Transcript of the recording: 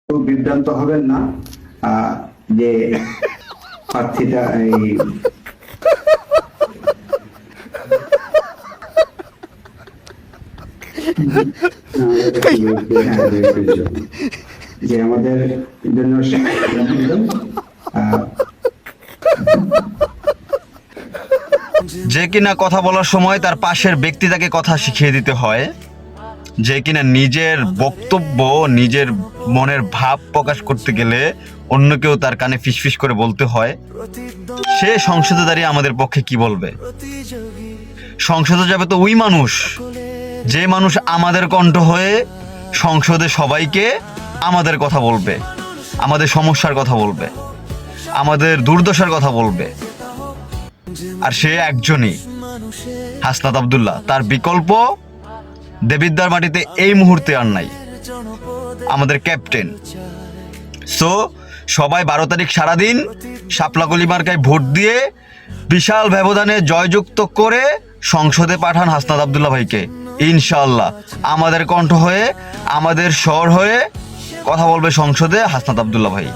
বিভ্রান্ত হবেন না যে প্রার্থীটা এই যে আমাদের জন্য যে কিনা কথা বলার সময় তার পাশের ব্যক্তি তাকে কথা শিখিয়ে দিতে হয়, যে কিনা নিজের বক্তব্য নিজের মনের ভাব প্রকাশ করতে গেলে অন্য কেউ তার কানে ফিসফিস করে বলতে হয়, সে সংসদে দাঁড়িয়ে আমাদের পক্ষে কি বলবে? সংসদে যাবে তো ওই মানুষ, যে মানুষ আমাদের কণ্ঠ হয়ে সংসদে সবাইকে আমাদের কথা বলবে, আমাদের সমস্যার কথা বলবে, আমাদের দুর্দশার কথা বলবে। আর সে একজনই, হাসনাত আব্দুল্লাহ। তার বিকল্প দেবিদ্বার মাটিতে এই মুহূর্তে আর নাই, আমাদের ক্যাপ্টেন। সো সবাই 12 তারিখ সারাদিন শাপলাকলি মার্কায় ভোট দিয়ে বিশাল ব্যবধানে জয়যুক্ত করে সংসদে পাঠান হাসনাত আব্দুল্লাহ ভাইকে। ইনশাআল্লাহ আমাদের কণ্ঠ হয়ে, আমাদের স্বর হয়ে কথা বলবে সংসদে হাসনাত আব্দুল্লাহ ভাই।